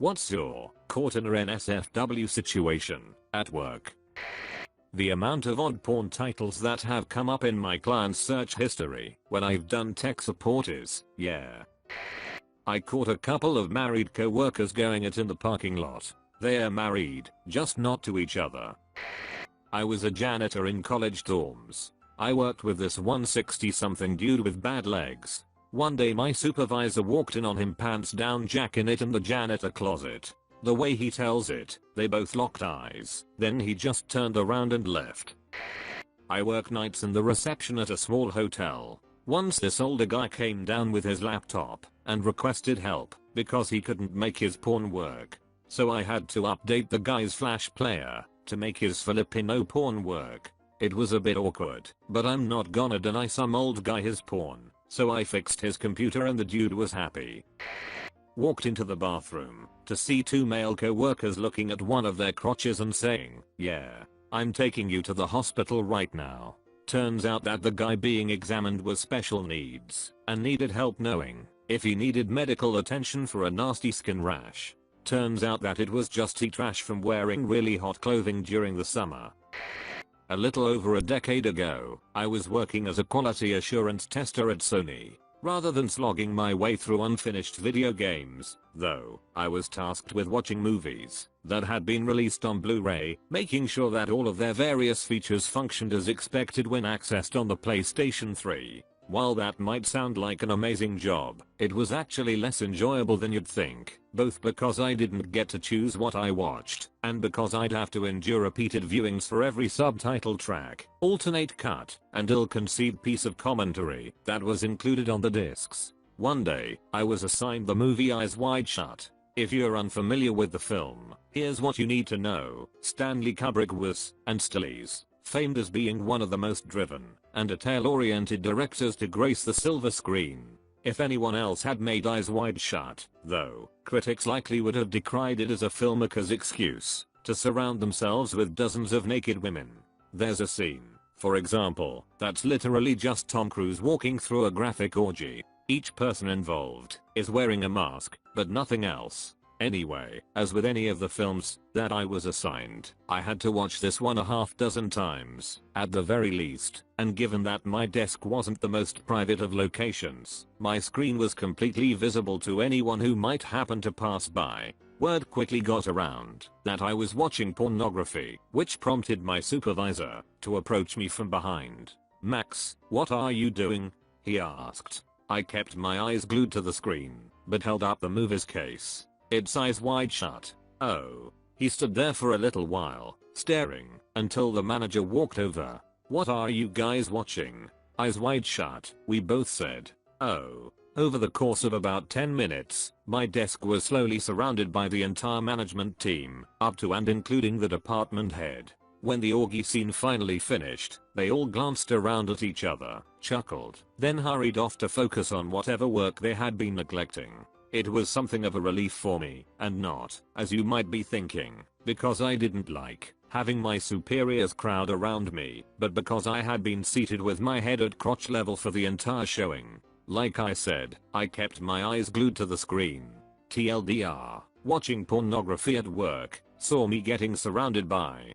What's your caught in a NSFW situation at work? The amount of odd porn titles that have come up in my client's search history when I've done tech support is, yeah. I caught a couple of married co-workers going it in the parking lot. They're married, just not to each other. I was a janitor in college dorms. I worked with this 160-something dude with bad legs. One day my supervisor walked in on him pants down jacking it in the janitor closet. The way he tells it, they both locked eyes, then he just turned around and left. I work nights in the reception at a small hotel. Once this older guy came down with his laptop and requested help because he couldn't make his porn work. So I had to update the guy's flash player to make his Filipino porn work. It was a bit awkward, but I'm not gonna deny some old guy his porn. So I fixed his computer and the dude was happy. Walked into the bathroom to see two male co-workers looking at one of their crotches and saying, "Yeah, I'm taking you to the hospital right now." Turns out that the guy being examined was special needs and needed help knowing if he needed medical attention for a nasty skin rash. Turns out that it was just heat rash from wearing really hot clothing during the summer. A little over a decade ago, I was working as a quality assurance tester at Sony. Rather than slogging my way through unfinished video games, though, I was tasked with watching movies that had been released on Blu-ray, making sure that all of their various features functioned as expected when accessed on the PlayStation 3. While that might sound like an amazing job, it was actually less enjoyable than you'd think, both because I didn't get to choose what I watched, and because I'd have to endure repeated viewings for every subtitle track, alternate cut, and ill-conceived piece of commentary that was included on the discs. One day, I was assigned the movie Eyes Wide Shut. If you're unfamiliar with the film, here's what you need to know. Stanley Kubrick was, and still is, famed as being one of the most driven and detail-oriented directors to grace the silver screen. If anyone else had made Eyes Wide Shut, though, critics likely would have decried it as a filmmaker's excuse to surround themselves with dozens of naked women. There's a scene, for example, that's literally just Tom Cruise walking through a graphic orgy. Each person involved is wearing a mask, but nothing else. Anyway, as with any of the films that I was assigned, I had to watch this 1.5 dozen times, at the very least, and given that my desk wasn't the most private of locations, my screen was completely visible to anyone who might happen to pass by. Word quickly got around that I was watching pornography, which prompted my supervisor to approach me from behind. "Max, what are you doing?" he asked. I kept my eyes glued to the screen, but held up the movie's case. "It's Eyes Wide Shut." "Oh." He stood there for a little while, staring, until the manager walked over. "What are you guys watching?" "Eyes Wide Shut," we both said. "Oh." Over the course of about 10 minutes, my desk was slowly surrounded by the entire management team, up to and including the department head. When the orgy scene finally finished, they all glanced around at each other, chuckled, then hurried off to focus on whatever work they had been neglecting. It was something of a relief for me, and not, as you might be thinking, because I didn't like having my superiors crowd around me, but because I had been seated with my head at crotch level for the entire showing. Like I said, I kept my eyes glued to the screen. TLDR, watching pornography at work saw me getting surrounded by.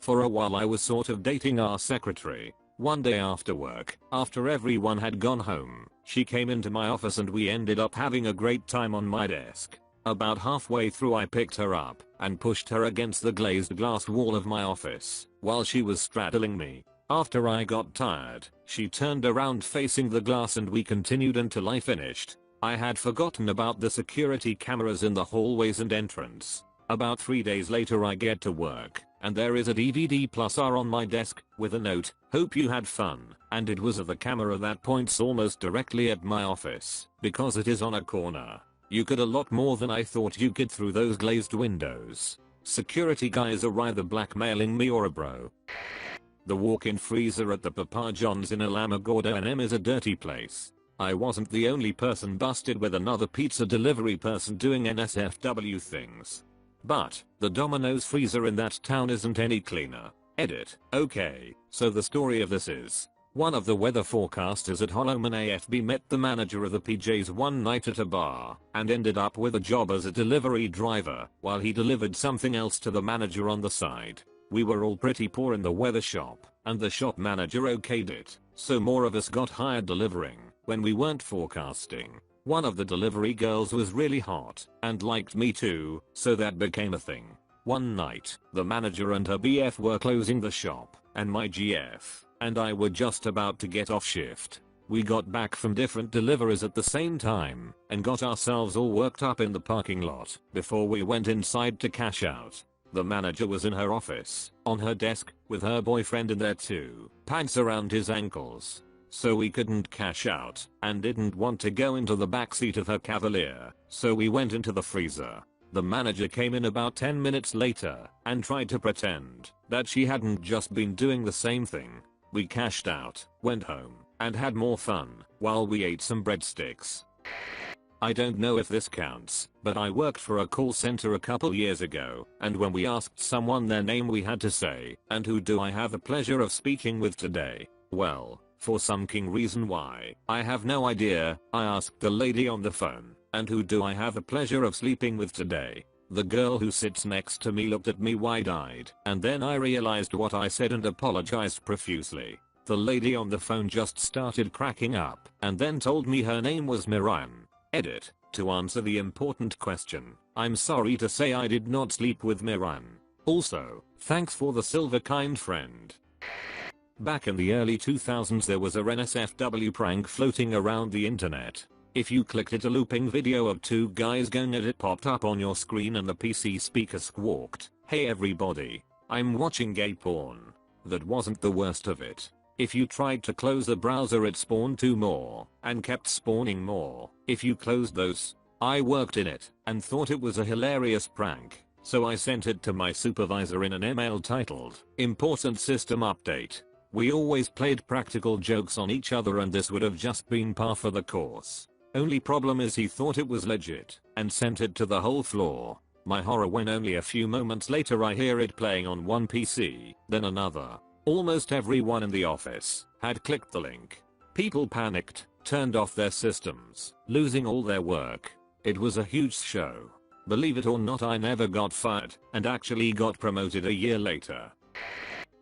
For a while I was sort of dating our secretary. One day after work, after everyone had gone home, she came into my office and we ended up having a great time on my desk. About halfway through I picked her up and pushed her against the glazed glass wall of my office while she was straddling me. After I got tired, she turned around facing the glass and we continued until I finished. I had forgotten about the security cameras in the hallways and entrance. About 3 days later I get to work, and there is a DVD plus R on my desk, with a note, "Hope you had fun," and it was of a camera that points almost directly at my office, because it is on a corner. You could a lot more than I thought you could through those glazed windows. Security guys are either blackmailing me or a bro. The walk-in freezer at the Papa John's in Alamogordo NM is a dirty place. I wasn't the only person busted with another pizza delivery person doing NSFW things. But the Domino's freezer in that town isn't any cleaner. Edit. Okay, so the story of this is, One of the weather forecasters at Holloman AFB met the manager of the PJs one night at a bar and ended up with a job as a delivery driver while he delivered something else to the manager on the side. We were all pretty poor in the weather shop and the shop manager okayed it, so more of us got hired delivering when we weren't forecasting. One of the delivery girls was really hot and liked me too, so that became a thing. One night, the manager and her BF were closing the shop and my GF and I were just about to get off shift. We got back from different deliveries at the same time and got ourselves all worked up in the parking lot before we went inside to cash out. The manager was in her office, on her desk, with her boyfriend in there too, pants around his ankles. So we couldn't cash out and didn't want to go into the backseat of her Cavalier, so we went into the freezer. The manager came in about 10 minutes later and tried to pretend that she hadn't just been doing the same thing. We cashed out, went home, and had more fun while we ate some breadsticks. I don't know if this counts, but I worked for a call center a couple years ago, and when we asked someone their name we had to say, "And who do I have the pleasure of speaking with today?" Well, for some king reason why, I have no idea, I asked the lady on the phone, "And who do I have the pleasure of sleeping with today?" The girl who sits next to me looked at me wide-eyed, and then I realized what I said and apologized profusely. The lady on the phone just started cracking up and then told me her name was Miran. Edit. To answer the important question, I'm sorry to say I did not sleep with Miran. Also, thanks for the silver kind friend. Back in the early 2000s there was a NSFW prank floating around the internet. If you clicked it, a looping video of two guys going at it popped up on your screen and the PC speaker squawked, "Hey everybody, I'm watching gay porn." That wasn't the worst of it. If you tried to close the browser it spawned two more and kept spawning more. If you closed those, I worked in it and thought it was a hilarious prank, so I sent it to my supervisor in an email titled, "Important System Update." We always played practical jokes on each other and this would have just been par for the course. Only problem is he thought it was legit and sent it to the whole floor. My horror when only a few moments later I hear it playing on one PC, then another. Almost everyone in the office had clicked the link. People panicked, turned off their systems, losing all their work. It was a huge show. Believe it or not, I never got fired and actually got promoted a year later.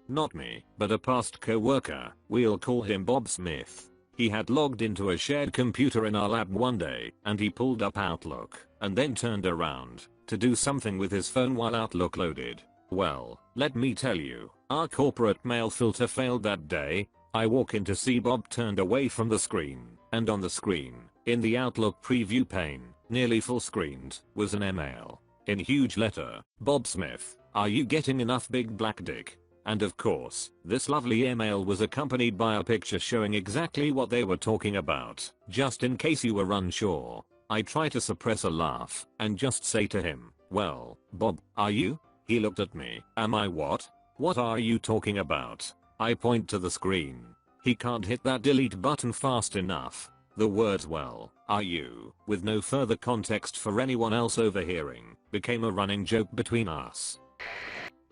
Not me, but a past co-worker, we'll call him Bob Smith. He had logged into a shared computer in our lab one day and he pulled up Outlook and then turned around to do something with his phone while Outlook loaded. Well, let me tell you, our corporate mail filter failed that day. I walk in to see Bob turned away from the screen, and on the screen, in the Outlook preview pane, nearly full screened, was an email. In huge letter, "Bob Smith, are you getting enough big black dick?" And of course, this lovely email was accompanied by a picture showing exactly what they were talking about, just in case you were unsure. I try to suppress a laugh and just say to him, "Well, Bob, are you?" He looked at me, "Am I what? What are you talking about?" I point to the screen. He can't hit that delete button fast enough. The words "well, are you," with no further context for anyone else overhearing, became a running joke between us.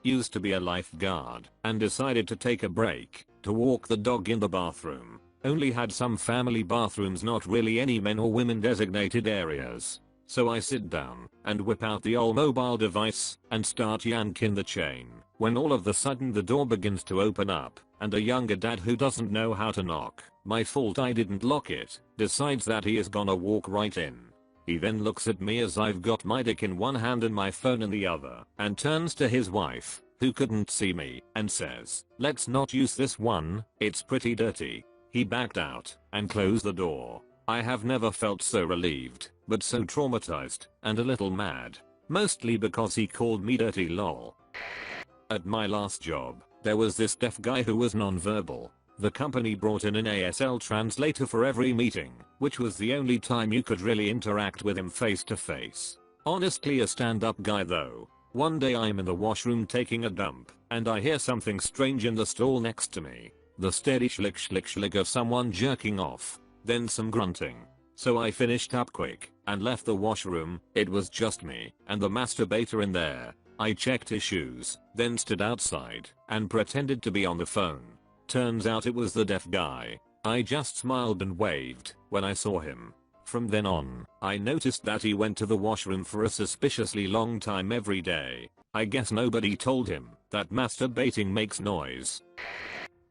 Used to be a lifeguard and decided to take a break to walk the dog in the bathroom. Only had some family bathrooms, not really any men or women designated areas. So I sit down and whip out the old mobile device and start yanking the chain, when all of a sudden the door begins to open up and a younger dad who doesn't know how to knock, my fault I didn't lock it, decides that he is gonna walk right in. He then looks at me as I've got my dick in one hand and my phone in the other, and turns to his wife, who couldn't see me, and says, "Let's not use this one, it's pretty dirty." He backed out and closed the door. I have never felt so relieved, but so traumatized and a little mad. Mostly because he called me dirty lol. At my last job, there was this deaf guy who was nonverbal. The company brought in an ASL translator for every meeting, which was the only time you could really interact with him face to face. Honestly a stand-up guy though. One day I'm in the washroom taking a dump, and I hear something strange in the stall next to me. The steady schlick schlick schlick of someone jerking off. Then some grunting. So I finished up quick and left the washroom. It was just me and the masturbator in there. I checked his shoes, then stood outside and pretended to be on the phone. Turns out it was the deaf guy. I just smiled and waved when I saw him. From then on, I noticed that he went to the washroom for a suspiciously long time every day. I guess nobody told him that masturbating makes noise.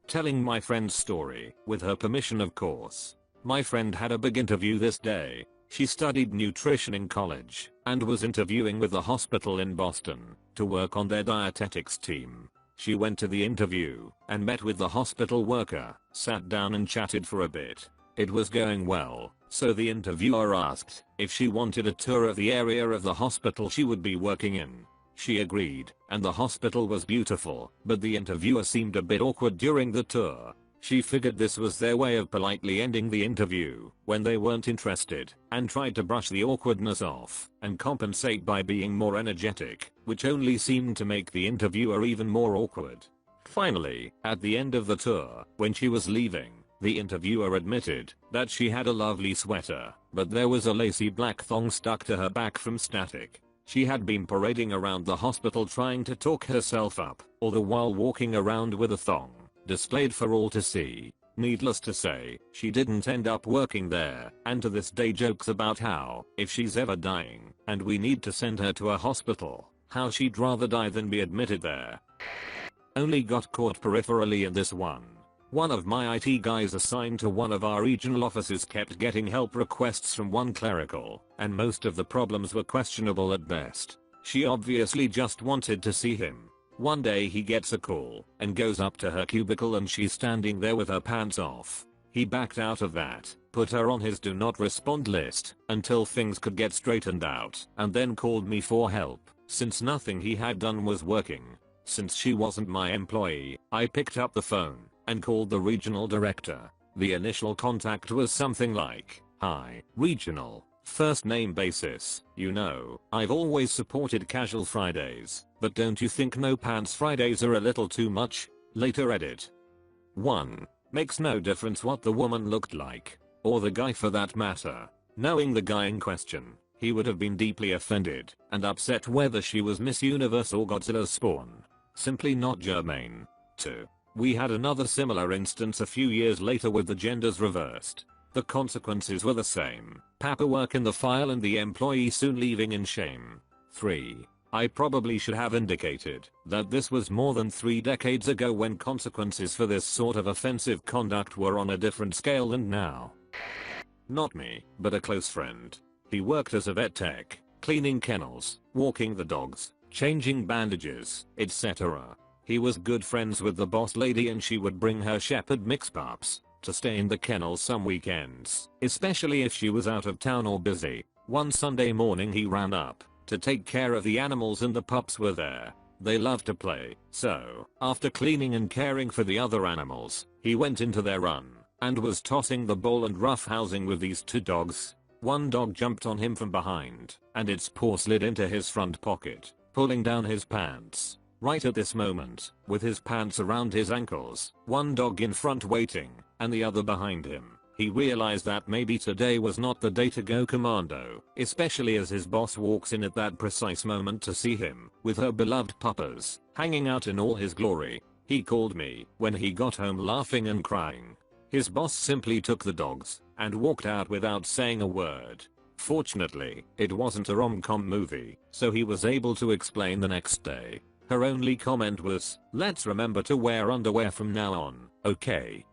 Telling my friend's story, with her permission of course. My friend had a big interview this day. She studied nutrition in college and was interviewing with a hospital in Boston to work on their dietetics team. She went to the interview and met with the hospital worker, sat down and chatted for a bit. It was going well, so the interviewer asked if she wanted a tour of the area of the hospital she would be working in. She agreed, and the hospital was beautiful, but the interviewer seemed a bit awkward during the tour. She figured this was their way of politely ending the interview when they weren't interested, and tried to brush the awkwardness off and compensate by being more energetic, which only seemed to make the interviewer even more awkward. Finally, at the end of the tour, when she was leaving, the interviewer admitted that she had a lovely sweater, but there was a lacy black thong stuck to her back from static. She had been parading around the hospital trying to talk herself up, all the while walking around with a thong, displayed for all to see. Needless to say, she didn't end up working there, and to this day jokes about how, if she's ever dying, and we need to send her to a hospital, how she'd rather die than be admitted there. Only got caught peripherally in this one. One of my IT guys assigned to one of our regional offices kept getting help requests from one clerical, and most of the problems were questionable at best. She obviously just wanted to see him. One day he gets a call and goes up to her cubicle and she's standing there with her pants off. He backed out of that, put her on his do not respond list until things could get straightened out, and then called me for help, since nothing he had done was working. Since she wasn't my employee, I picked up the phone and called the regional director. The initial contact was something like, "Hi, regional, first name basis, you know, I've always supported casual Fridays, but don't you think no pants Fridays are a little too much?" Later edit. 1. Makes no difference what the woman looked like, or the guy for that matter. Knowing the guy in question, he would have been deeply offended and upset whether she was Miss Universe or Godzilla's spawn. Simply not germane. 2. We had another similar instance a few years later with the genders reversed. The consequences were the same. Paperwork in the file and the employee soon leaving in shame. 3. I probably should have indicated that this was more than 3 decades ago when consequences for this sort of offensive conduct were on a different scale than now. Not me, but a close friend. He worked as a vet tech, cleaning kennels, walking the dogs, changing bandages, etc. He was good friends with the boss lady and she would bring her shepherd mix pups to stay in the kennel some weekends, especially if she was out of town or busy. One Sunday morning he ran up to take care of the animals and the pups were there. They loved to play, so after cleaning and caring for the other animals, he went into their run and was tossing the ball and roughhousing with these 2 dogs. One dog jumped on him from behind and its paw slid into his front pocket, pulling down his pants. Right at this moment, with his pants around his ankles, one dog in front waiting, and the other behind him, he realized that maybe today was not the day to go commando, especially as his boss walks in at that precise moment to see him, with her beloved puppas, hanging out in all his glory. He called me when he got home laughing and crying. His boss simply took the dogs and walked out without saying a word. Fortunately, it wasn't a rom-com movie, so he was able to explain the next day. Her only comment was, "Let's remember to wear underwear from now on, okay?"